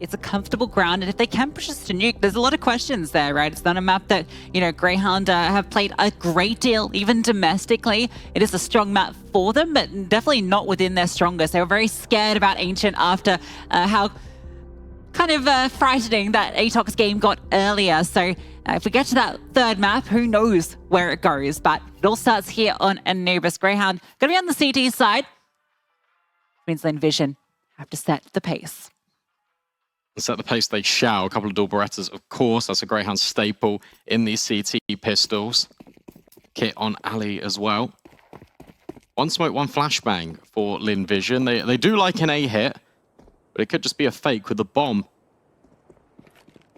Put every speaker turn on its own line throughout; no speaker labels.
It's a comfortable ground, and if they can push us to nuke, there's a lot of questions there, right? It's not a map that, you know, GrayHound have played a great deal, even domestically. It is a strong map for them, but definitely not within their strongest. They were very scared about Ancient after how kind of frightening that Atox game got earlier. So if we get to that third map, who knows where it goes? But it all starts here on Anubis. GrayHound going to be on the CT side. Means LVG have to set the pace.
Set the pace they shall. A couple of dual Berettas, of course. That's a GrayHound staple in these CT pistols. Kit on Ali as well. One smoke, one flashbang for LVG. They do like an A hit, but it could just be a fake with the bomb.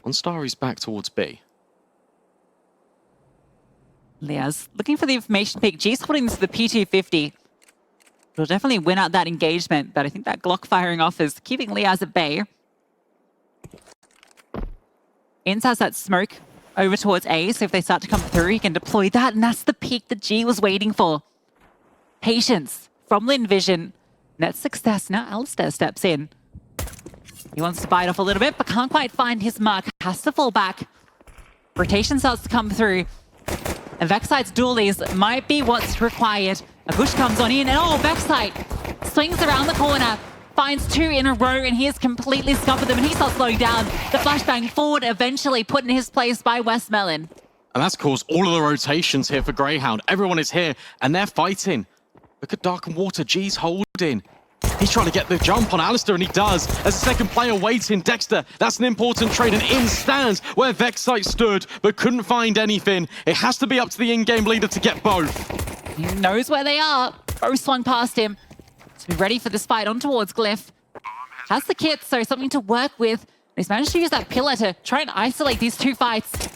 On Star, he's back towards B.
Liaz looking for the information peak. G's holding into the P250. It'll definitely win out that engagement, but I think that Glock firing off is keeping Liaz at bay. Inns has that smoke over towards A, so if they start to come through, he can deploy that, and that's the peak that G was waiting for. Patience from LVG. Net success. Now Alistair steps in. He wants to bite off a little bit, but can't quite find his mark. Has to fall back. Rotation starts to come through. And Vexite's dualies might be what's required. A push comes on in, and oh, Vexite swings around the corner. Finds two in a row, and he has completely scuppered them, and he starts slowing down. The flashbang forward eventually put in his place by Westmelon.
And that's caused all of the rotations here for GrayHound. Everyone is here, and they're fighting. Look at Dark and Water. G's holding. He's trying to get the jump on Alistair, and he does. As a second player waiting, Dexter, that's an important trade, and in stands where Vexite stood, but couldn't find anything. It has to be up to the in-game leader to get both.
He knows where they are. Both swung past him. To be ready for this fight on towards Glyph. Has the kit, so something to work with. He's managed to use that pillar to try and isolate these two fights.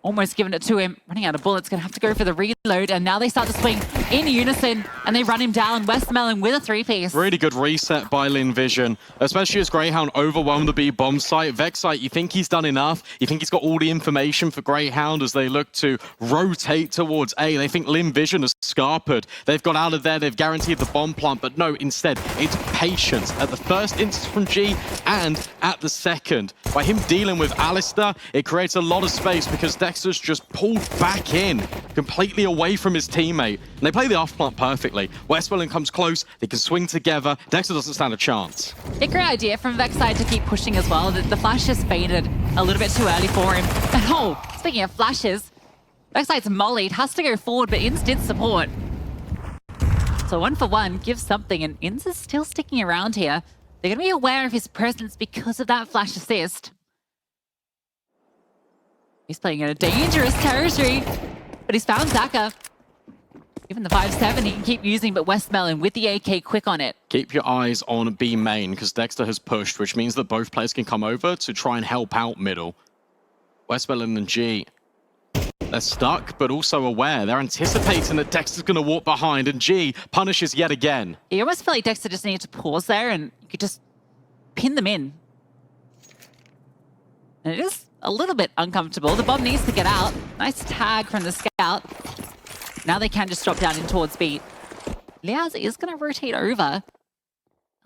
Almost given it to him. Running out of bullets, gonna have to go for the reload, and now they start to swing in unison, and they run him down. Westmelon with a three-piece.
Really good reset by LVG, especially as GrayHound overwhelmed the B bomb site. Vexite, you think he's done enough? You think he's got all the information for GrayHound as they look to rotate towards A? They think LVG has scarpered. They've got out of there, they've guaranteed the bomb plant, but no, instead, it's patience at the first instance from G and at the second. By him dealing with Alistair, it creates a lot of space because Dexter's just pulled back in, completely away from his teammate. And they play the off plant perfectly. Westmelon comes close, they can swing together. Dexter doesn't stand a chance.
A great idea from Vexite to keep pushing as well. The flash just faded a little bit too early for him. And oh, speaking of flashes, Vexite's mollied, has to go forward, but Inns did support. So 1 for 1 gives something, and Inns is still sticking around here. They're going to be aware of his presence because of that flash assist. He's playing in a dangerous territory, but he's found Zaka. Even the 5-7 he can keep using, but Westmelon with the AK quick on it.
Keep your eyes on B main, because Dexter has pushed, which means that both players can come over to try and help out middle. Westmelon and G, they're stuck, but also aware. They're anticipating that Dexter's going to walk behind, and G punishes yet again.
You almost feel like Dexter just needed to pause there, and you could just pin them in. And it is a little bit uncomfortable. The bomb needs to get out. Nice tag from the scout. Now they can just drop down in towards B. Liaz is going to rotate over.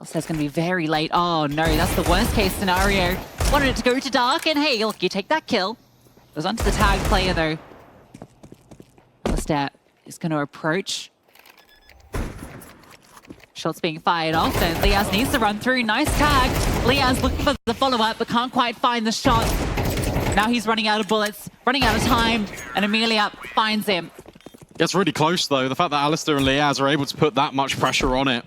Alistair's going to be very late. Oh no, that's the worst case scenario. Wanted it to go to Dark, and hey, look, you take that kill. Goes onto the tag player though. Alistair is going to approach. Shots being fired off, and Liaz needs to run through. Nice tag. Liaz looking for the follow-up, but can't quite find the shot. Now he's running out of bullets, running out of time, and Amelia finds him.
Gets really close though. The fact that Alistair and Liaz are able to put that much pressure on it.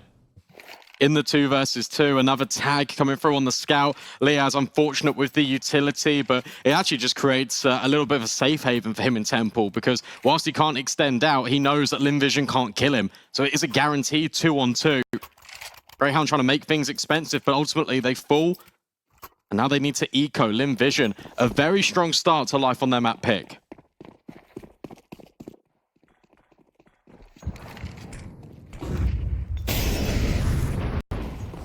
In the 2 versus 2, another tag coming through on the scout. Liaz unfortunate with the utility, but it actually just creates a little bit of a safe haven for him in Temple, because whilst he can't extend out, he knows that LVG can't kill him. So it is a guaranteed 2-on-2. GrayHound trying to make things expensive, but ultimately they fall. And now they need to eco LVG. A very strong start to life on their map pick.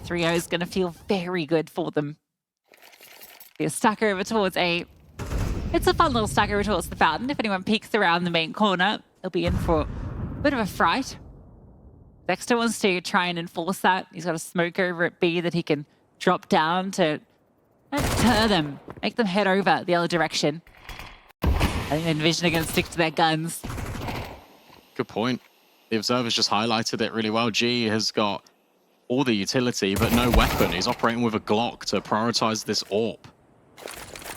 3-0 is going to feel very good for them. Be a stack over towards A. It's a fun little stack over towards the fountain. If anyone peeks around the main corner, they'll be in for a bit of a fright. Dexter wants to try and enforce that. He's got a smoke over at B that he can drop down to Don't deter them. Make them head over the other direction. I think the Envision are going to stick to their guns.
Good point. The Observer's just highlighted it really well. G has got all the utility, but no weapon. He's operating with a Glock to prioritize this AWP.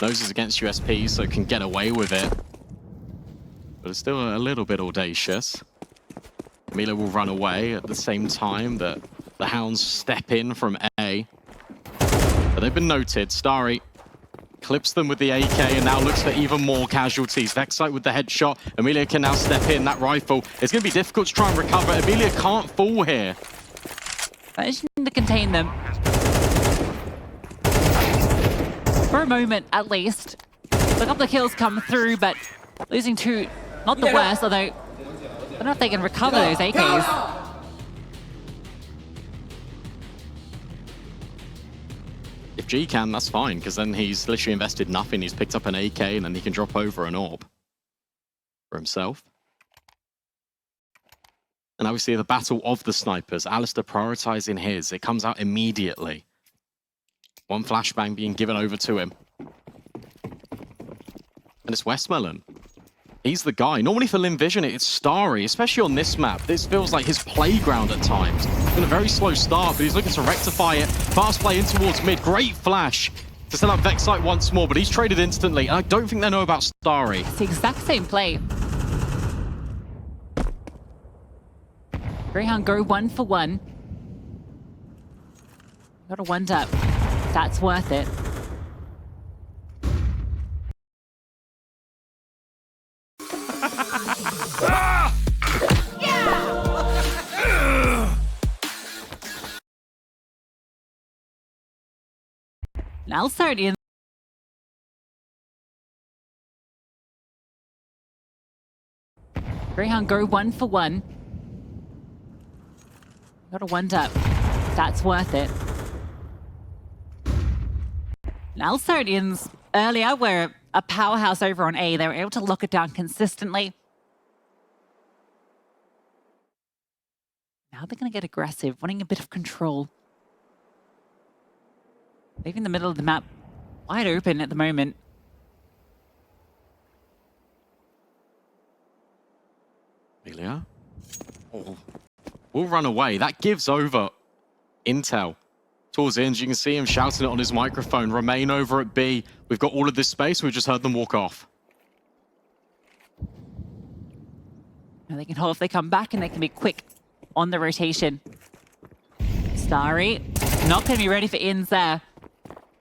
Knows it's against USP, so can get away with it. But it's still a little bit audacious. Mila will run away at the same time that the Hounds step in from A. But they've been noted. Starry clips them with the AK and now looks for even more casualties. Vexite with the headshot. Amelia can now step in. That rifle is going to be difficult to try and recover. Amelia can't fall here.
I just need to contain them. For a moment, at least. A couple of kills come through, but losing two, not the worst, although I don't know if they can recover those AKs.
If G can, that's fine, because then he's literally invested nothing. He's picked up an AK and then he can drop over an AWP for himself. And now we see the battle of the snipers. Alistair prioritizing his. It comes out immediately. One flashbang being given over to him. And it's Westmelon. He's the guy. Normally for Lim Vision, it's Starry, especially on this map. This feels like his playground at times. It's been a very slow start, but he's looking to rectify it. Fast play in towards mid. Great flash to set up Vexite once more, but he's traded instantly. And I don't think they know about Starry.
It's the exact same play. GrayHound go 1 for 1. Got a 1-up. That's worth it. Now Sardian. GrayHound go 1 for 1. Got a 1-up. That's worth it. Now Sardians earlier were a powerhouse over on A. They were able to lock it down consistently. Now they're going to get aggressive, wanting a bit of control. Leaving the middle of the map wide open at the moment.
Amelia? Oh, we'll run away. That gives over intel towards the end. You can see him shouting it on his microphone. Remain over at B. We've got all of this space. We've just heard them walk off.
Now they can hold if they come back, and they can be quick on the rotation. Starry, not going to be ready for ins there.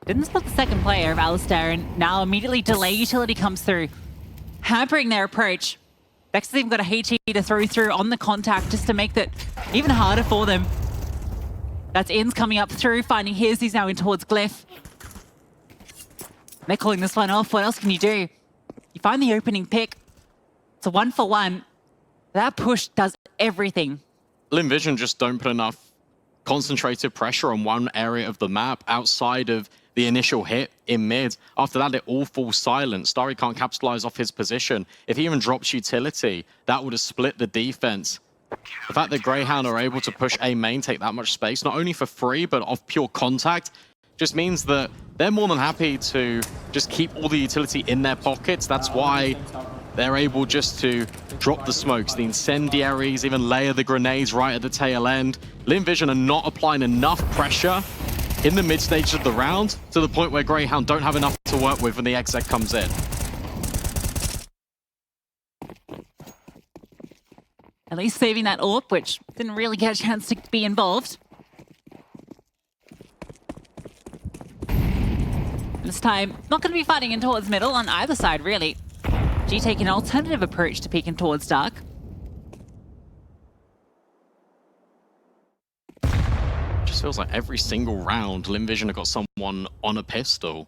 Didn't spot the second player of Alistair, and now immediately delay utility comes through, hampering their approach. Vex has even got a HE to throw through on the contact just to make that even harder for them. That's ins coming up through, finding his. He's now in towards Glyph. They're calling this one off. What else can you do? You find the opening pick. It's a 1 for 1. That push does everything.
Lim Vision just don't put enough concentrated pressure on one area of the map outside of the initial hit in mid. After that, it all falls silent. Starry can't capitalize off his position. If he even drops utility, that would have split the defense. The fact that GrayHound are able to push A main, take that much space, not only for free, but off pure contact, just means that they're more than happy to just keep all the utility in their pockets. That's why they're able just to drop the smokes, the incendiaries, even layer the grenades right at the tail end. Lim Vision are not applying enough pressure in the mid stage of the round to the point where GrayHound don't have enough to work with when the exec comes in.
At least saving that AWP, which didn't really get a chance to be involved. This time, not going to be fighting in towards middle on either side, really. G taking an alternative approach to peeking towards dark.
Just feels like every single round, Lim Vision have got someone on a pistol.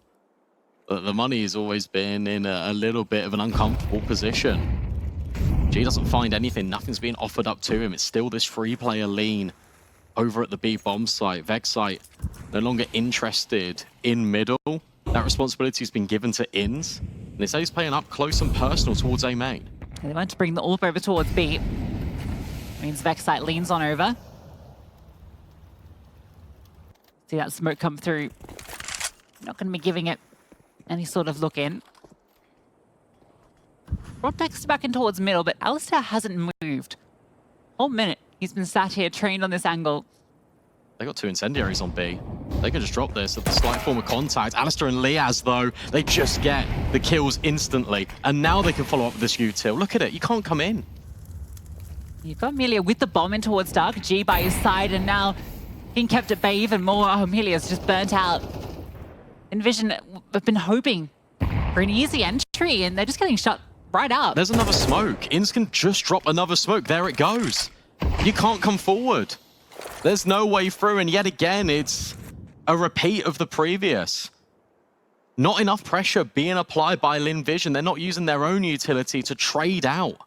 But the money has always been in a little bit of an uncomfortable position. G doesn't find anything. Nothing's being offered up to him. It's still this free player lean over at the B bomb site. Vexite no longer interested in middle. That responsibility's been given to ins. And they say he's playing up close and personal towards A main.
They want to bring the AWP over towards B. Means Vexite leans on over. See that smoke come through. Not going to be giving it any sort of look in. Brought Dexter back in towards middle, but Alistair hasn't moved. Whole minute he's been sat here, trained on this angle.
They got 2 incendiaries on B. They can just drop this at the slight form of contact. Alistair and Liaz, though, they just get the kills instantly. And now they can follow up with this util. Look at it. You can't come in.
You've got Amelia with the bomb in towards Dark. G by his side, and now being kept at bay even more. Oh, Amelia's just burnt out. Envision have been hoping for an easy entry, and they're just getting shut right up.
There's another smoke. Inns can just drop another smoke. There it goes. You can't come forward. There's no way through, and yet again, it's a repeat of the previous. Not enough pressure being applied by LVG. They're not using their own utility to trade out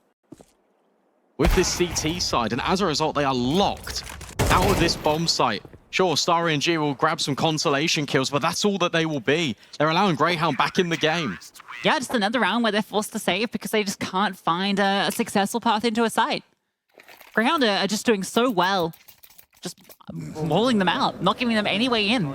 with this CT side, and as a result, they are locked out of this bomb site. Sure, Starry and G will grab some consolation kills, but that's all that they will be. They're allowing GrayHound back in the game.
Yeah, just another round where they're forced to save because they just can't find a successful path into a site. GrayHound are just doing so well. Just mauling them out, not giving them any way in.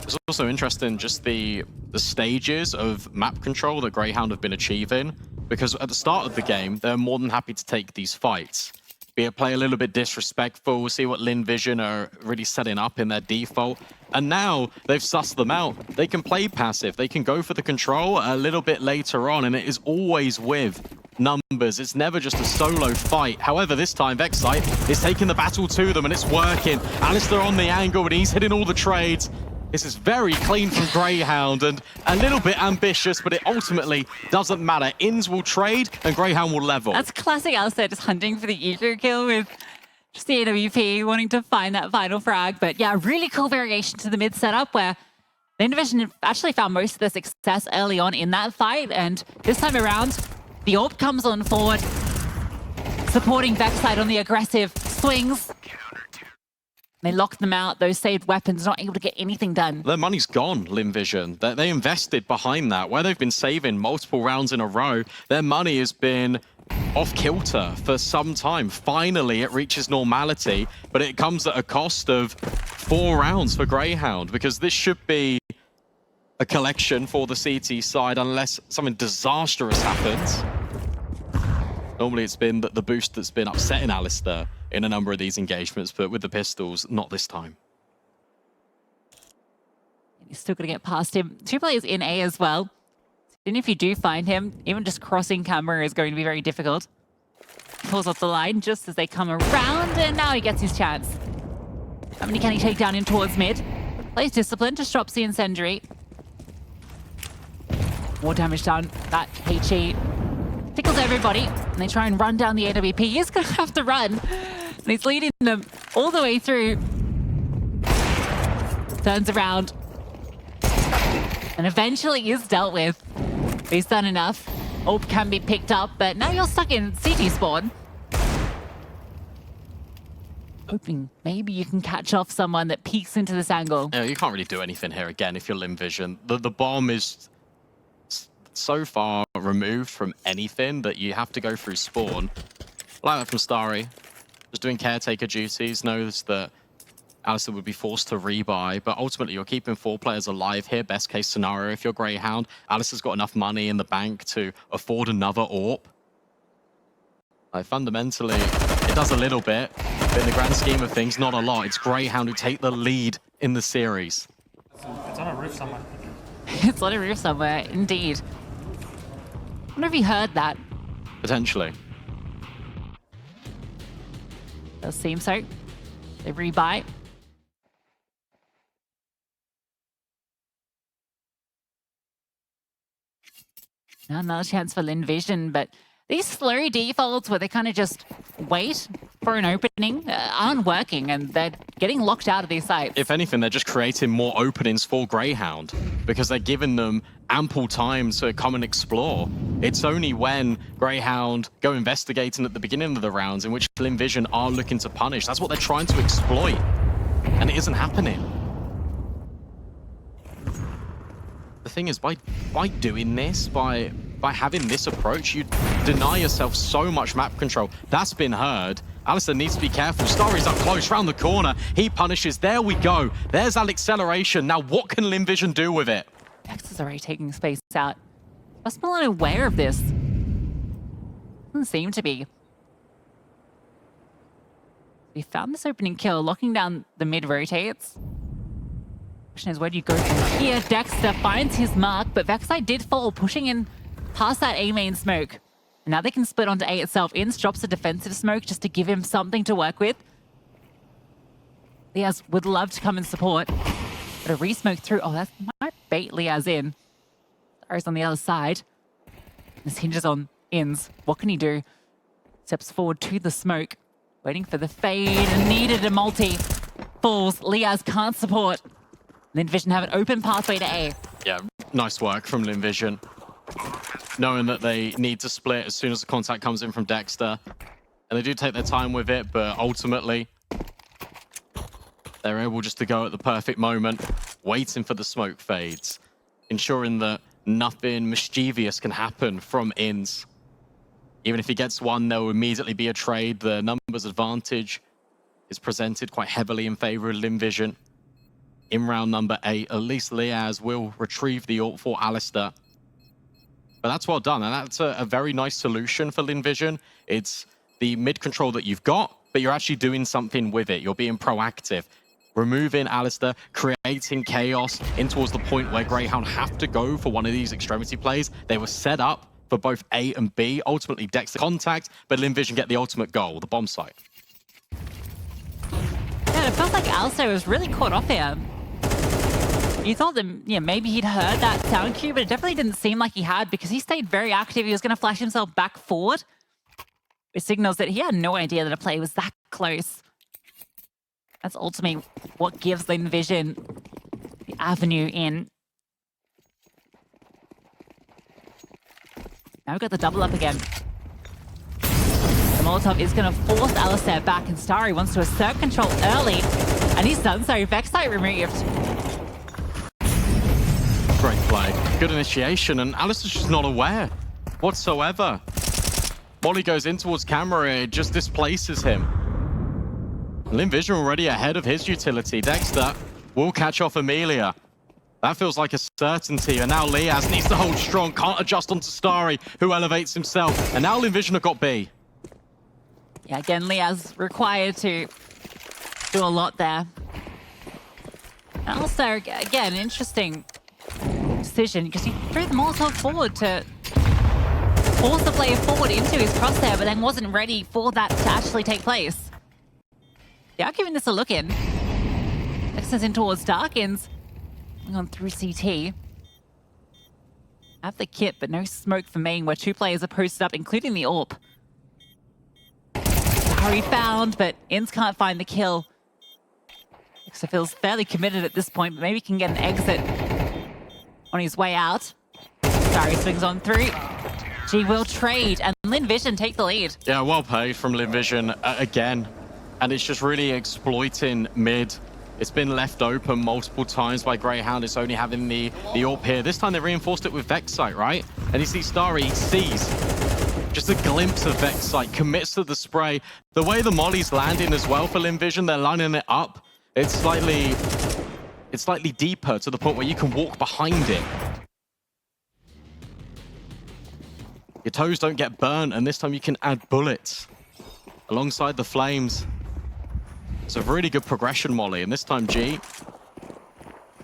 It's also interesting just the stages of map control that GrayHound have been achieving, because at the start of the game, they're more than happy to take these fights. Be it play a little bit disrespectful, see what LVG are really setting up in their default. And now they've sussed them out. They can play passive, they can go for the control a little bit later on, and it is always with numbers. It's never just a solo fight. However, this time Vexite is taking the battle to them, and it's working. Alistair on the angle, and he's hitting all the trades. This is very clean from GrayHound, and a little bit ambitious, but it ultimately doesn't matter. Inns will trade, and GrayHound will level.
That's classic Alistair, just hunting for the eco kill with just the AWP, wanting to find that final frag. But yeah, really cool variation to the mid setup where the Division actually found most of their success early on in that fight, and this time around, the AWP comes on forward, supporting Vexite on the aggressive swings. They locked them out, those saved weapons, not able to get anything done.
Their money's gone, LVG. They invested behind that. Where they've been saving multiple rounds in a row, their money has been off kilter for some time. Finally, it reaches normality, but it comes at a cost of 4 rounds for GrayHound, because this should be a collection for the CT side unless something disastrous happens. Normally it's been the boost that's been upsetting Alistair in a number of these engagements, but with the pistols, not this time.
He's still going to get past him. 2 players in A as well. Even if you do find him, even just crossing camera is going to be very difficult. Pulls off the line just as they come around, and now he gets his chance. How many can he take down in towards mid? Plays discipline, just drops the incendiary. More damage done. That HE tickles everybody, and they try and run down the AWP. He's going to have to run, and he's leading them all the way through. Turns around, and eventually is dealt with. He's done enough. AWP can be picked up, but now you're stuck in CT spawn. Hoping maybe you can catch off someone that peeks into this angle.
Yeah, you can't really do anything here again if you're LVG. The bomb is so far removed from anything that you have to go through spawn. Like that from Starry. Just doing caretaker duties, knows that Alistair would be forced to rebuy, but ultimately you're keeping 4 players alive here, best case scenario if you're GrayHound. Alistair's got enough money in the bank to afford another AWP. Fundamentally, it does a little bit, but in the grand scheme of things, not a lot. It's GrayHound who take the lead in the series.
It's on a roof somewhere.
It's on a roof somewhere, indeed. I wonder if he heard that.
Potentially.
Does seem so. They rebuy. Now another chance for LVG, but these slow defaults where they kind of just wait for an opening aren't working, and they're getting locked out of these sites.
If anything, they're just creating more openings for GrayHound because they're giving them ample time to come and explore. It's only when GrayHound go investigating at the beginning of the rounds in which LVG are looking to punish. That's what they're trying to exploit, and it isn't happening. The thing is, by doing this, by by having this approach, you deny yourself so much map control. That's been heard. Alistair needs to be careful. Starry's up close, round the corner. He punishes. There we go. There's that acceleration. Now, what can LVG do with it?
Vex is already taking space out. Must be unaware of this. Doesn't seem to be. We found this opening kill, locking down the mid rotates. Question is, where do you go from here? Dexter finds his mark, but Vexite did fall, pushing in past that A main smoke. And now they can split onto A itself. Inns drops a defensive smoke just to give him something to work with. Liaz would love to come and support. But a re-smoke through. Oh, that might bait Liaz in. Star's on the other side. This hinges on Inns. What can he do? Steps forward to the smoke. Waiting for the fade and needed a multi. Falls. Liaz can't support. LVG have an open pathway to A.
Yeah, nice work from LVG. Knowing that they need to split as soon as the contact comes in from Dexter. And they do take their time with it, but ultimately they're able just to go at the perfect moment, waiting for the smoke fades, ensuring that nothing mischievous can happen from Inns. Even if he gets one, there will immediately be a trade. The numbers advantage is presented quite heavily in favor of LVG. In round number 8, at least Liaz will retrieve the ult for Alistair. But that's well done, and that's a very nice solution for LVG. It's the mid control that you've got, but you're actually doing something with it. You're being proactive. Removing Alistair, creating chaos in towards the point where GrayHound have to go for one of these extremity plays. They were set up for both A and B. Ultimately, Dexter contact, but LVG get the ultimate goal, the bomb site.
Yeah, it felt like Alistair was really caught off here. You thought that, yeah, maybe he'd heard that sound cue, but it definitely didn't seem like he had because he stayed very active. He was going to flash himself back forward. It signals that he had no idea that a play was that close. That's ultimately what gives LVG the avenue in. Now we've got the double up again. The Molotov is going to force Alistair back, and Starry wants to assert control early, and he's done so. Vexite removed.
Great play. Good initiation, and Alistair's just not aware whatsoever. Molly goes in towards camera, it just displaces him. LVG already ahead of his utility. Dexter will catch off Amelia. That feels like a certainty, and now Liaz needs to hold strong, can't adjust onto Starry, who elevates himself, and now LVG have got B.
Yeah, again, Liaz required to do a lot there. And also, again, interesting decision, because he threw the Molotov forward to force the player forward into his crosshair, but then wasn't ready for that to actually take place. They are giving this a look in. Dexter's in towards Darkins. Going on through CT. Have the kit, but no smoke for main, where 2 players are posted up, including the AWP. Harry found, but Inns can't find the kill. Dexter feels fairly committed at this point, but maybe can get an exit on his way out. Sorry, swings on through. G will trade, and LVG take the lead.
Yeah, well played from LVG again. And it's just really exploiting mid. It's been left open multiple times by GrayHound. It's only having the AWP here. This time they reinforced it with Vexite, right? And you see Starry sees just a glimpse of Vexite, commits to the spray. The way the molly's landing as well for LVG, they're lining it up. It's slightly deeper to the point where you can walk behind it. Your toes don't get burnt, and this time you can add bullets alongside the flames. It's a really good progression molly, and this time G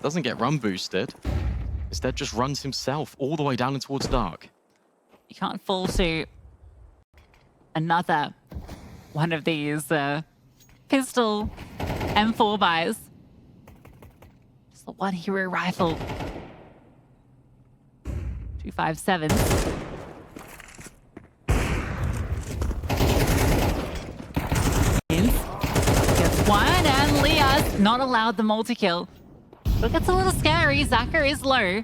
doesn't get run boosted. Instead just runs himself all the way down and towards dark.
You can't fall to another one of these pistol M4 buys. Just the one hero rifle. 257. Gets one, and Liaz not allowed the multi-kill. But it gets a little scary. Zaka is low.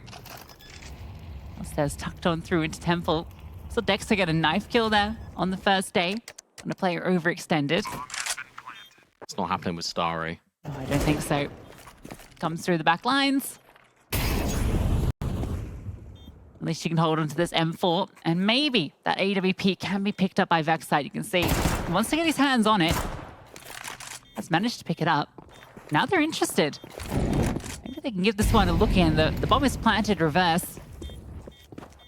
Upstairs tucked on through into Temple. So Dexter get a knife kill there on the first day. And a player overextended.
It's not happening with Starry.
No, I don't think so. Comes through the back lines. least she can hold on to this M4, and maybe that AWP can be picked up by Vexite. You can see he wants to get his hands on it. Has managed to pick it up. Now they're interested. Maybe they can give this one a look in. The bomb is planted reverse.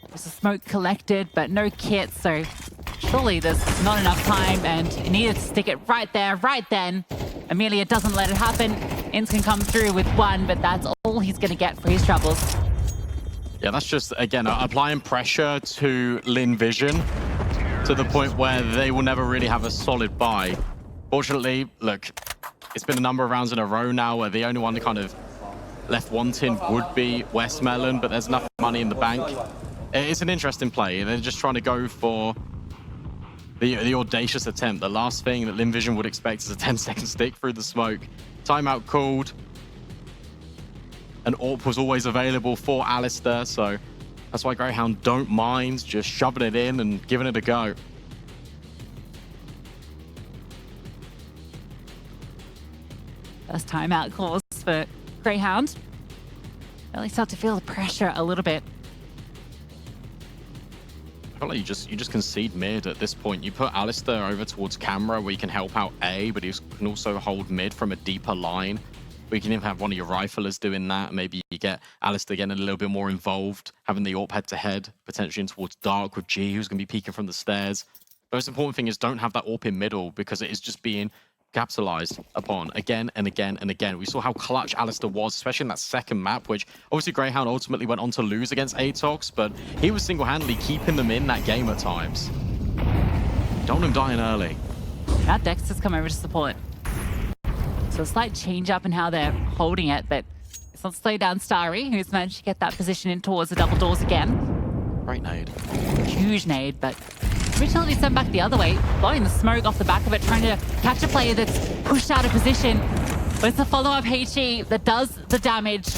There's a smoke collected, but no kit, so surely there's not enough time, and it needed to stick it right there, right then. Amelia doesn't let it happen. Inns can come through with one, but that's all he's going to get for his troubles.
Yeah, that's just, again, applying pressure to Lin Vision to the point where they will never really have a solid buy. Fortunately, look, it's been a number of rounds in a row now where the only one kind of left wanting would be Westmelon, but there's enough money in the bank. It's an interesting play. They're just trying to go for the audacious attempt. The last thing that Lin Vision would expect is a 10-second stick through the smoke. Timeout called. And AWP was always available for Alistair, so that's why GrayHound don't mind just shoving it in and giving it a go.
First timeout calls for GrayHound. Really start to feel the pressure a little bit.
I feel like you just concede mid at this point. You put Alistair over towards camera where you can help out A, but he can also hold mid from a deeper line. We can even have one of your riflers doing that. Maybe you get Alistair getting a little bit more involved, having the AWP head-to-head, potentially in towards Dark with G, who's going to be peeking from the stairs. The most important thing is don't have that AWP in middle, because it is just being capitalized upon again and again and again. We saw how clutch Alistair was, especially in that second map, which obviously GrayHound ultimately went on to lose against Atox, but he was single-handedly keeping them in that game at times. Don't want him dying early.
Now Dex has come over to support. So a slight change up in how they're holding it, but it's not slow down Starry, who's managed to get that position in towards the double doors again.
Great nade.
Huge nade, but originally sent back the other way, blowing the smoke off the back of it, trying to catch a player that's pushed out of position. But it's a follow-up HE that does the damage.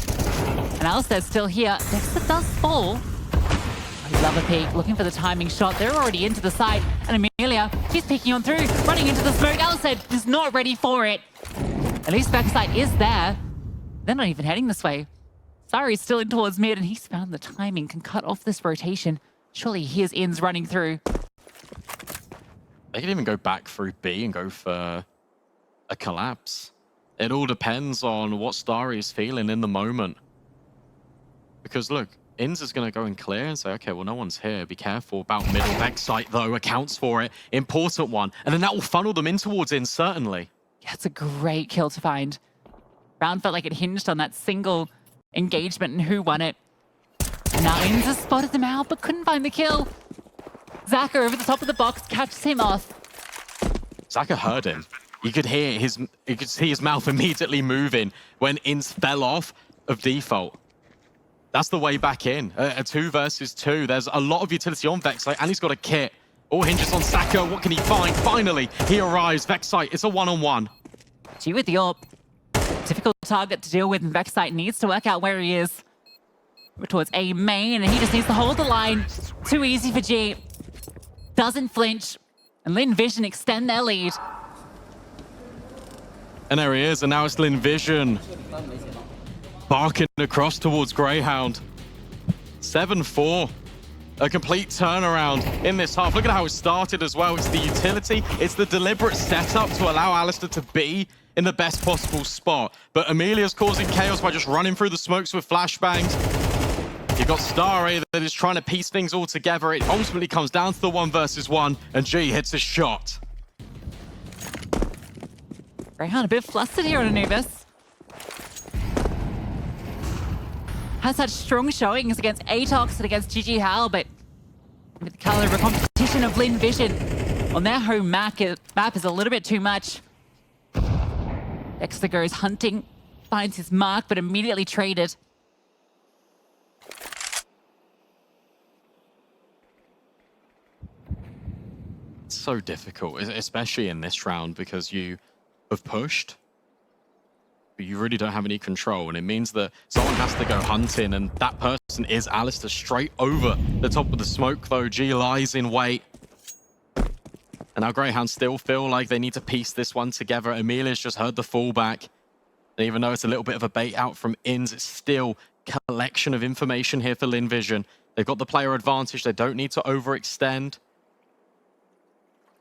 And Alistair's still here. Dexter does fall. I love a peek, looking for the timing shot. They're already into the side. And Amelia, she's peeking on through, running into the smoke. Alistair is not ready for it. At least backside is there. They're not even heading this way. Sari's still in towards mid, and he's found the timing, can cut off this rotation. Surely he hears Inns running through.
They can even go back through B and go for a collapse. It all depends on what Starry is feeling in the moment. Because look, Inns is going to go and clear and say, okay, well, no one's here. Be careful about middle. Vexite, though, accounts for it. Important one. And then that will funnel them in towards Inns, certainly.
Yeah, it's a great kill to find. Round felt like it hinged on that single engagement and who won it. And now Inns has spotted them out, but couldn't find the kill. Zaka over the top of the box catches him off.
Zaka heard him. You could see his mouth immediately moving when Inns fell off of default. That's the way back in. A 2 versus 2. There's a lot of utility on Vexite, and he's got a kit. All hinges on Zaka. What can he find? Finally, he arrives. Vexite, it's a one-on-one.
G with the AWP. Difficult target to deal with, and Vexite needs to work out where he is. We're towards A main, and he just needs to hold the line. Too easy for G. Doesn't flinch, and Lin Vision extend their lead.
And there he is, and now it's Lin Vision barking across towards GrayHound. 7-4. A complete turnaround in this half. Look at how it started as well. It's the utility. It's the deliberate setup to allow Alistair to be in the best possible spot. But Amelia's causing chaos by just running through the smokes with flashbangs. You've got Starry that is trying to piece things all together. It ultimately comes down to the 1 versus 1, and G hits a shot.
GrayHound a bit flustered here on Anubis. Has such strong showings against Atox and against GG Hal, but with the caliber competition of Lin Vision on their home map is a little bit too much. Dexter goes hunting, finds his mark, but immediately traded.
It's so difficult, especially in this round, because you have pushed, but you really don't have any control, and it means that someone has to go hunting, and that person is Alistair straight over the top of the smoke, though. G lies in wait. And now GrayHound still feel like they need to piece this one together. Amelia's just heard the fallback. And even though it's a little bit of a bait out from Ins, it's still collection of information here for LinVision. They've got the player advantage. They don't need to overextend.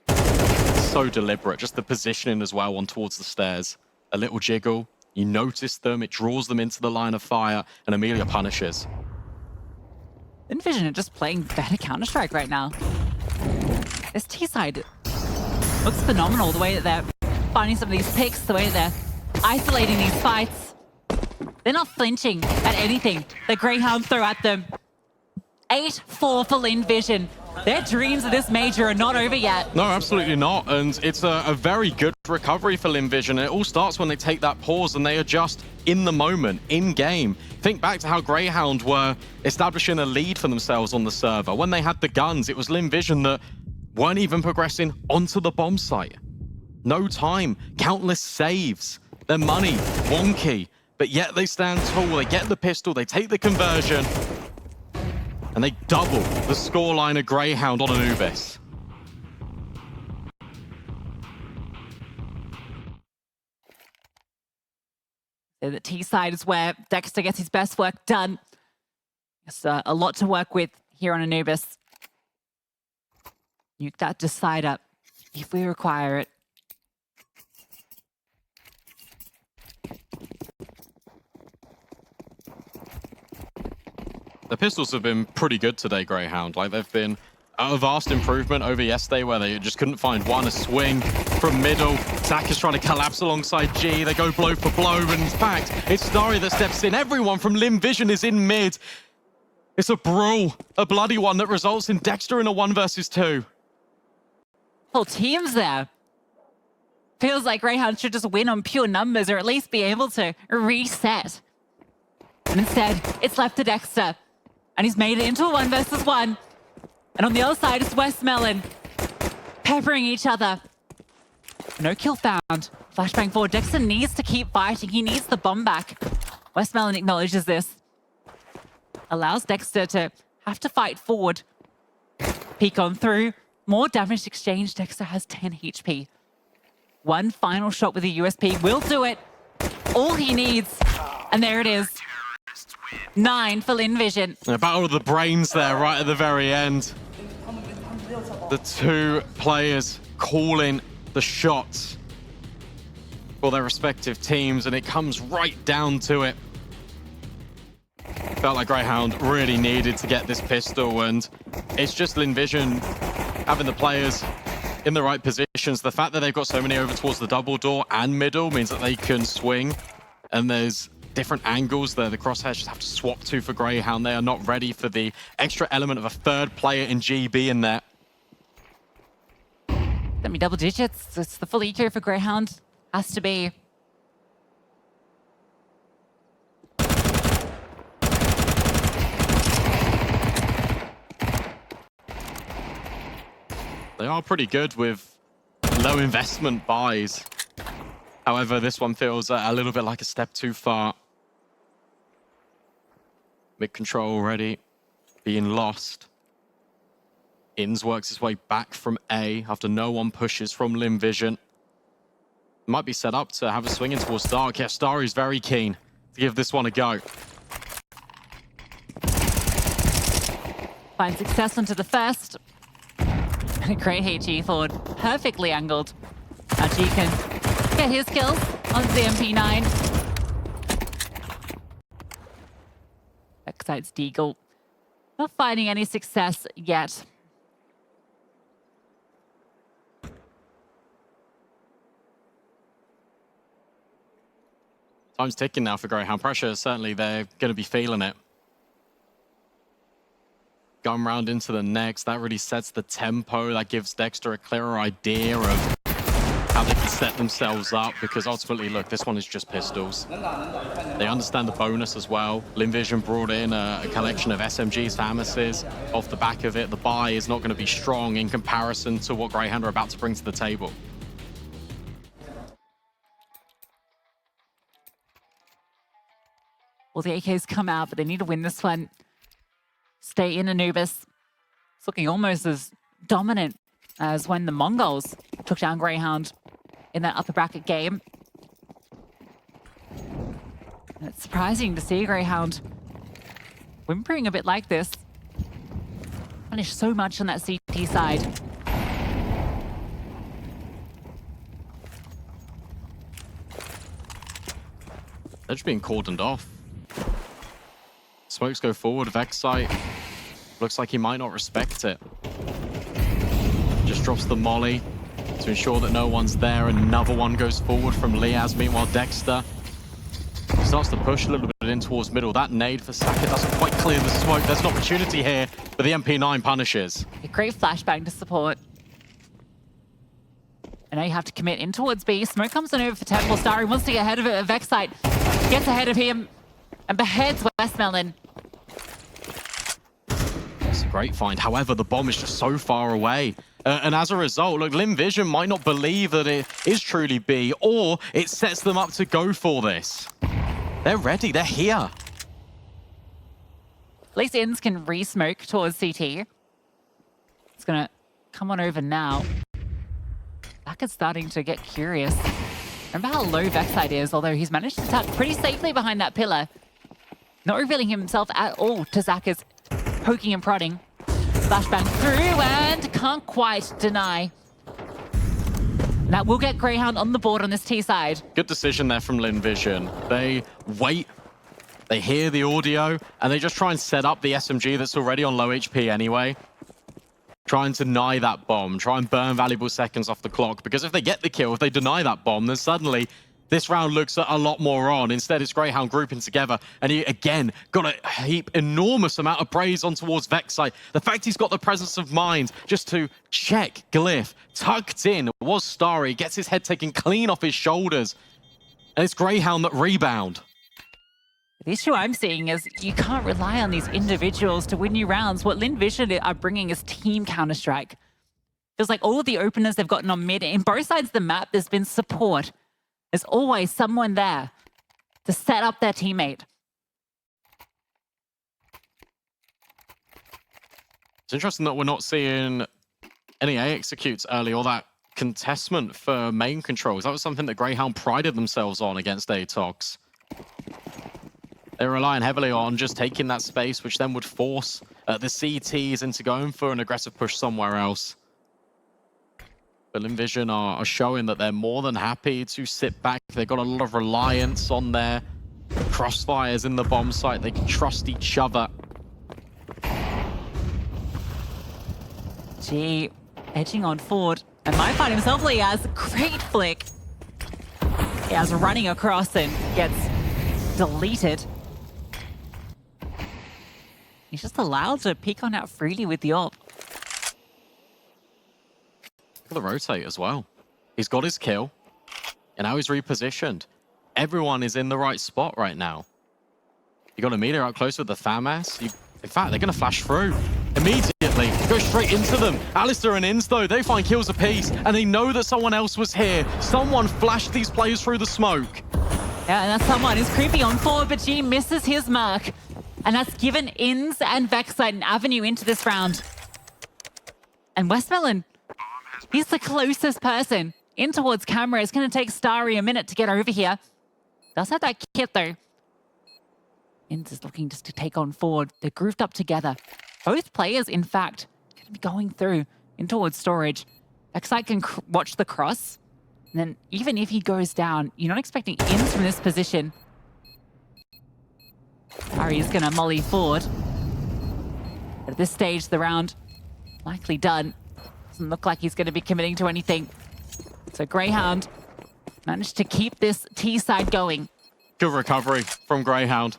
So deliberate, just the positioning as well on towards the stairs. A little jiggle, you notice them, it draws them into the line of fire, and Amelia punishes.
LinVision are just playing better Counter-Strike right now. This T-side looks phenomenal, the way that they're finding some of these picks, the way that they're isolating these fights. They're not flinching at anything that GrayHound throw at them. 8-4 for LinVision. Their dreams of this major are not over yet.
No, absolutely not. And it's a very good recovery for LinVision. And it all starts when they take that pause and they adjust in the moment, in game. Think back to how GrayHound were establishing a lead for themselves on the server. When they had the guns, it was LinVision that weren't even progressing onto the bomb site. No time, countless saves. Their money, wonky. But yet they stand tall, they get the pistol, they take the conversion. And they double the scoreline of GrayHound on Anubis.
The T-side is where Dexter gets his best work done. It's a lot to work with here on Anubis. Nuke that decider if we require it.
The pistols have been pretty good today, GrayHound. Like, they've been a vast improvement over yesterday where they just couldn't find one. A swing from middle. Zach is trying to collapse alongside G. They go blow for blow. And in fact, it's Starry that steps in. Everyone from LinVision is in mid. It's a brawl, a bloody one that results in Dexter in a 1 versus 2.
Whole team's there. Feels like GrayHound should just win on pure numbers or at least be able to reset. And instead, it's left to Dexter. And he's made it into a 1 versus 1. And on the other side, it's Westmelon peppering each other. No kill found. Flashbang forward. Dexter needs to keep fighting. He needs the bomb back. Westmelon acknowledges this. Allows Dexter to have to fight forward. Peek on through. More damage exchange. Dexter has 10 HP. One final shot with a USP will do it. All he needs. And there it is. 9 for LinVision.
A battle of the brains there right at the very end. The two players calling the shots for their respective teams, and it comes right down to it. Felt like GrayHound really needed to get this pistol, and it's just LinVision having the players in the right positions. The fact that they've got so many over towards the double door and middle means that they can swing, and there's different angles there. The crosshairs just have to swap to for GrayHound. They are not ready for the extra element of a third player in GB in there.
I mean, double digits. It's the full eco for GrayHound. Has to be.
They are pretty good with low investment buys. However, this one feels a little bit like a step too far. Mid control already being lost. Ins works his way back from A after no one pushes from LinVision. Might be set up to have a swing in towards Dark. Yeah, Starry's very keen to give this one a go.
Find success onto the first. And a great HE forward. Perfectly angled. Now G can get his kills on the MP9. Backside's Deagle. Not finding any success yet.
Time's ticking now for GrayHound. Pressure, certainly they're going to be feeling it. Going round into the next, that really sets the tempo. That gives Dexter a clearer idea of how they can set themselves up, because ultimately, look, this one is just pistols. They understand the bonus as well. LinVision brought in a collection of SMGs, FAMASes. Off the back of it, the buy is not going to be strong in comparison to what GrayHound are about to bring to the table.
Well, the AKs come out, but they need to win this one. Stay in Anubis. It's looking almost as dominant as when the Mongols took down GrayHound in that upper bracket game. And it's surprising to see GrayHound whimpering a bit like this. Punished so much on that CT side.
They're just being cordoned off. Smokes go forward. Vexite looks like he might not respect it. Just drops the molly to ensure that no one's there. Another one goes forward from Liaz. Meanwhile, Dexter starts to push a little bit in towards middle. That nade for Sackett doesn't quite clear the smoke. There's an opportunity here, but the MP9 punishes.
A great flashbang to support. And now you have to commit in towards B. Smoke comes on over for Temple. Starry wants to get ahead of it. Vexite gets ahead of him and beheads Westmelon.
It's a great find. However, the bomb is just so far away. And as a result, look, Lim Vision might not believe that it is truly B, or it sets them up to go for this. They're ready. They're here.
At least Inns can re-smoke towards CT. It's going to come on over now. Sackett's starting to get curious. Remember how low Vexite is, although he's managed to tuck pretty safely behind that pillar. Not revealing himself at all to Zaka's poking and prodding. Flashbang through and can't quite deny. That will get GrayHound on the board on this T side.
Good decision there from Lin Vision. They wait, they hear the audio, and they just try and set up the SMG that's already on low HP anyway. Try and deny that bomb, try and burn valuable seconds off the clock, because if they get the kill, if they deny that bomb, then suddenly this round looks a lot more on. Instead, it's GrayHound grouping together, and he, again, got to heap enormous amount of praise on towards Vexite. The fact he's got the presence of mind just to check Glyph, tucked in, was Starry, gets his head taken clean off his shoulders, and it's GrayHound that rebound.
The issue I'm seeing is you can't rely on these individuals to win you rounds. What Lin Vision are bringing is team Counter-Strike. Feels like all of the openers they've gotten on mid, in both sides of the map, there's been support. There's always someone there to set up their teammate.
It's interesting that we're not seeing any A executes early or that contestment for main controls. That was something that GrayHound prided themselves on against Atox. They're relying heavily on just taking that space, which then would force the CTs into going for an aggressive push somewhere else. But Lim Vision are showing that they're more than happy to sit back. They've got a lot of reliance on their crossfires in the bomb site. They can trust each other.
G edging on forward. And might find himself Liaz. Great flick. Liaz running across and gets deleted. He's just allowed to peek on out freely with the AWP.
Look at the rotate as well. He's got his kill, and now he's repositioned. Everyone is in the right spot right now. You got a meter out close with the FAMAS. In fact, they're going to flash through immediately. Go straight into them. Alistair and Inns, though, they find kills apiece, and they know that someone else was here. Someone flashed these players through the smoke.
Yeah, and that someone is creeping on forward, but G misses his mark. And that's given Inns and Vexite an avenue into this round. And Westmelon, he's the closest person in towards camera. It's going to take Starry a minute to get over here. Does have that kit, though. Inns is looking just to take on forward. They're grouped up together. Both players, in fact, going to be going through in towards storage. Vexite can watch the cross. And then even if he goes down, you're not expecting Inns from this position. Ari is going to molly forward. But at this stage, the round likely done. Doesn't look like he's going to be committing to anything. So GrayHound managed to keep this T side going.
Good recovery from GrayHound.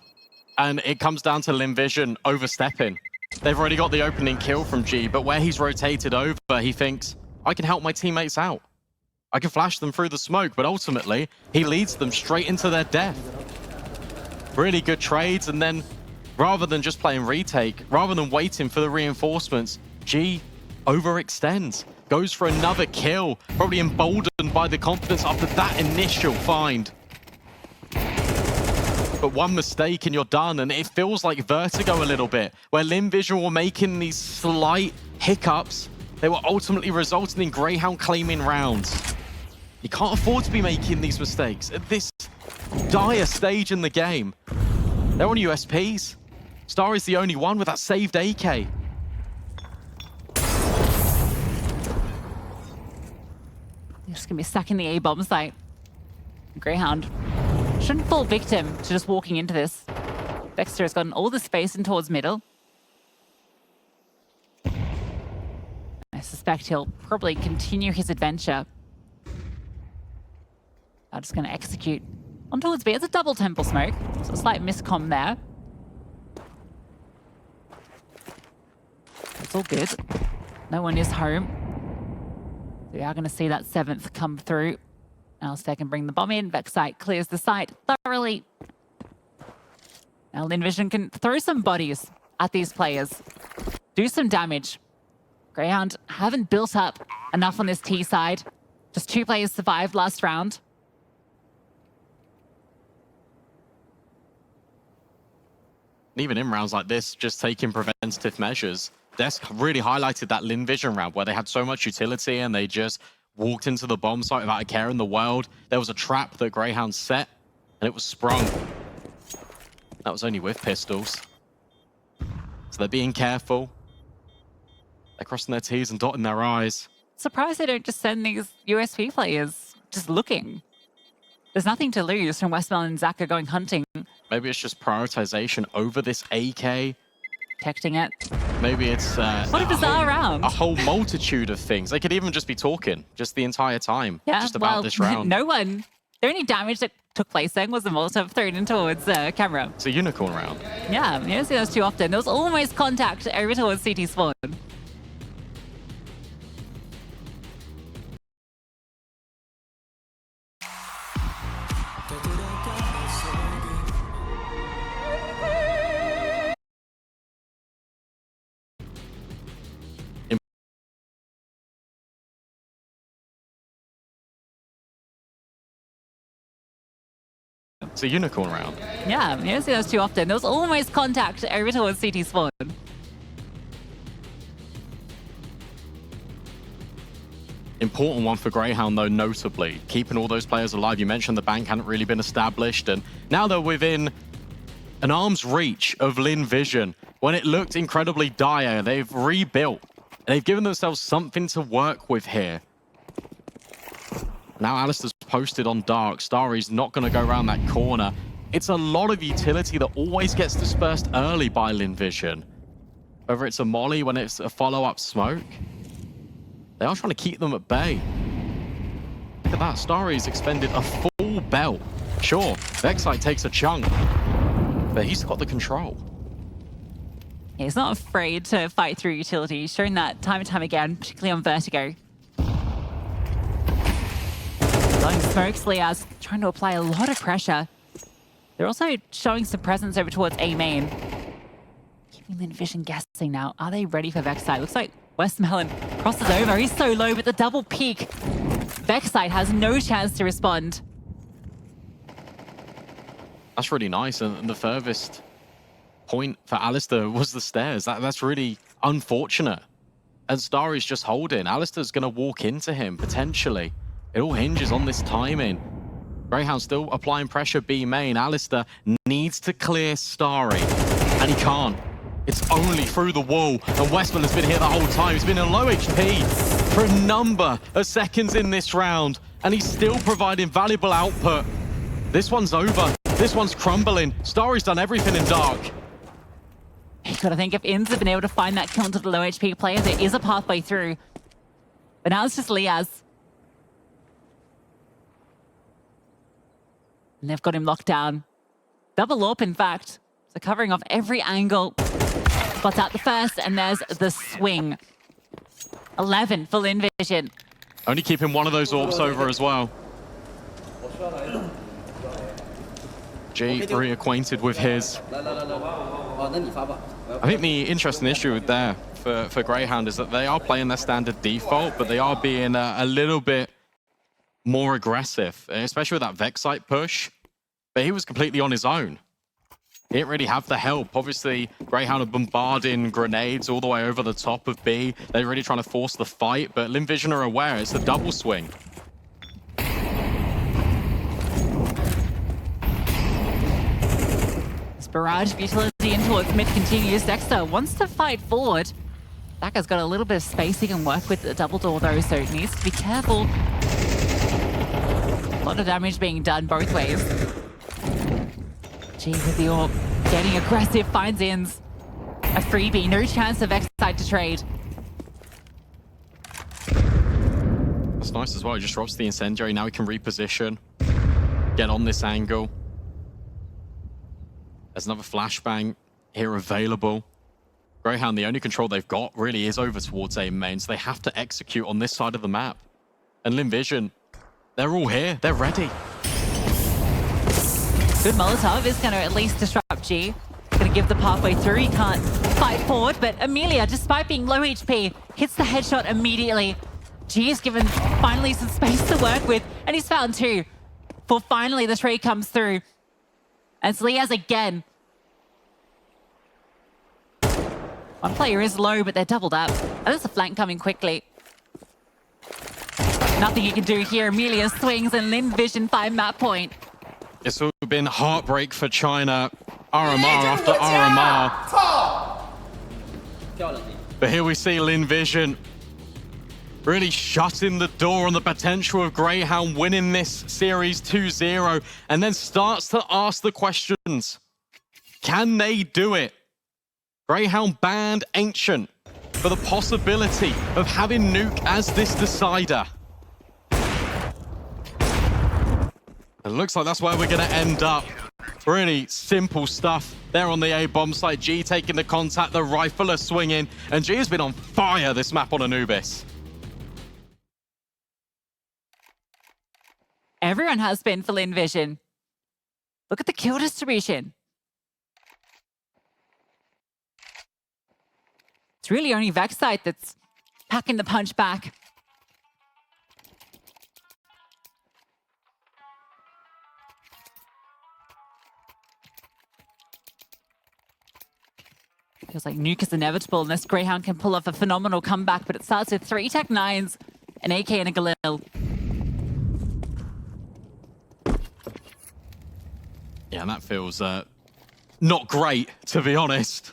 And it comes down to Lim Vision overstepping. They've already got the opening kill from G, but where he's rotated over, he thinks, I can help my teammates out. I can flash them through the smoke, but ultimately, he leads them straight into their death. Really good trades, and then rather than just playing retake, rather than waiting for the reinforcements, G overextends, goes for another kill, probably emboldened by the confidence after that initial find. But one mistake and you're done, and it feels like Vertigo a little bit, where Lim Vision were making these slight hiccups. They were ultimately resulting in GrayHound claiming rounds. You can't afford to be making these mistakes at this dire stage in the game. They're on USPs. Star is the only one with that saved AK.
Just gonna be sacking the A-bomb site. GrayHound shouldn't fall victim to just walking into this. Dexter has gotten all the space in towards middle. I suspect he'll probably continue his adventure. I'm just going to execute on towards B. It's a double temple smoke, so a slight miscomm there. It's all good. No one is home. So we are going to see that 7th come through. Alistair can bring the bomb in. Vexite clears the site thoroughly. Now LinVision can throw some bodies at these players. Do some damage. GrayHound haven't built up enough on this T side. Just 2 players survived last round.
Even in rounds like this, just taking preventative measures. Desk really highlighted that LinVision round where they had so much utility and they just walked into the bomb site without a care in the world. There was a trap that GrayHound set and it was sprung. That was only with pistols. So they're being careful. They're crossing their T's and dotting their I's.
Surprised they don't just send these USP players just looking. There's nothing to lose from Westmel and Zaka going hunting.
Maybe it's just prioritization over this AK.
Protecting it.
Maybe it's
what a bizarre round.
A whole multitude of things. They could even just be talking just the entire time.
Yeah,
just about this round.
No one. The only damage that took place then was the Molotov thrown in towards camera.
It's a unicorn round.
Yeah, you don't see those too often. There was almost contact over towards CT spawn.
It's a unicorn round.
Yeah, you don't see those too often. There was almost contact over towards CT spawn.
Important one for GrayHound, though, notably. Keeping all those players alive. You mentioned the bank hadn't really been established, and now they're within an arm's reach of LinVision. When it looked incredibly dire, they've rebuilt. They've given themselves something to work with here. Now Alistair's posted on Dark. Starry's not going to go around that corner. It's a lot of utility that always gets dispersed early by LinVision. Whether it's a molly, when it's a follow-up smoke. They are trying to keep them at bay. Look at that. Starry's expended a full belt. Sure, Vexite takes a chunk, but he's got the control.
He's not afraid to fight through utility. He's shown that time and time again, particularly on Vertigo. Blowing smokes, Liaz trying to apply a lot of pressure. They're also showing some presence over towards A main. Keeping LinVision guessing now. Are they ready for Vexite? Looks like Westmelon crosses over. He's so low, but the double peak. Vexite has no chance to respond.
That's really nice. And the furthest point for Alistair was the stairs. That's really unfortunate. And Starry's just holding. Alistair's going to walk into him, potentially. It all hinges on this timing. GrayHound still applying pressure B main. Alistair needs to clear Starry, and he can't. It's only through the wall, and Westman has been here the whole time. He's been in low HP for a number of seconds in this round, and he's still providing valuable output. This one's over. This one's crumbling. Starry's done everything in Dark.
You gotta think if Inns have been able to find that kill into the low HP player, there is a pathway through. But now it's just Liaz. And they've got him locked down. Double AWP, in fact. So covering off every angle. Spots out the first, and there's the swing. 11 for LinVision.
Only keeping one of those AWPs over as well. G reacquainted with his. I think the interesting issue there for GrayHound is that they are playing their standard default, but they are being a little bit more aggressive, especially with that Vexite push. But he was completely on his own. He didn't really have the help. Obviously, GrayHound are bombarding grenades all the way over the top of B. They're really trying to force the fight, but LinVision are aware it's a double swing.
Barrage of utility in towards mid continues. Dexter wants to fight forward. Daka's got a little bit of space he can work with the double door though, so he needs to be careful. A lot of damage being done both ways. G with the AWP, getting aggressive, finds ins. A freebie, no chance of X-Side to trade.
That's nice as well. He just drops the incendiary. Now he can reposition, get on this angle. There's another flashbang here available. GrayHound, the only control they've got really is over towards A main, so they have to execute on this side of the map. And LVG, they're all here. They're ready.
Good Molotov is going to at least disrupt G. Going to give the pathway through. He can't fight forward, but Amelia, despite being low HP, hits the headshot immediately. G is given finally some space to work with, and he's found two. For finally the trade comes through. And Sliaz again. One player is low, but they're doubled up. And there's a flank coming quickly. Nothing you can do here. Amelia swings and LVG find map point.
It's all been heartbreak for China. RMR after RMR. But here we see LVG really shutting the door on the potential of GrayHound winning this series 2-0, and then starts to ask the questions. Can they do it? GrayHound banned Ancient for the possibility of having Nuke as this decider. It looks like that's where we're going to end up. Really simple stuff there on the A bomb site. G taking the contact, the rifler swinging, and G has been on fire this map on Anubis.
Everyone has been for LVG. Look at the kill distribution. It's really only Vexite that's packing the punch back. Feels like Nuke is inevitable unless GrayHound can pull off a phenomenal comeback, but it starts with 3 Tech 9s, an AK and a Galil.
Yeah, and that feels not great, to be honest.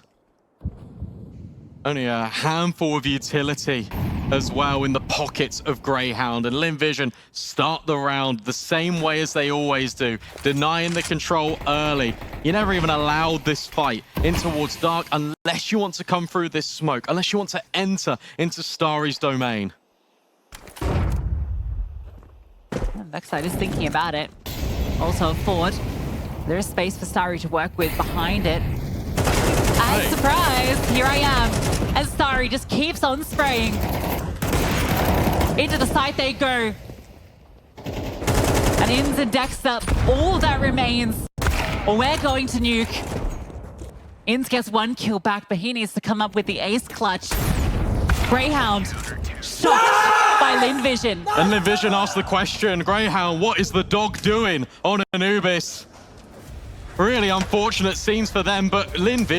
Only a handful of utility as well in the pockets of GrayHound, and LVG start the round the same way as they always do, denying the control early. You never even allowed this fight in towards dark unless you want to come through this smoke, unless you want to enter into Starry's domain.
Vexite is thinking about it. Also forward. There is space for Starry to work with behind it. And surprise, here I am. And Starry just keeps on spraying. Into the site they go. And ins and decks up all that remains. We're going to nuke. Ins gets 1 kill back, but he needs to come up with the ace clutch. GrayHound shot by LVG.
And LVG asked the question, GrayHound, what is the dog doing on Anubis? Really unfortunate scenes for them, but LVG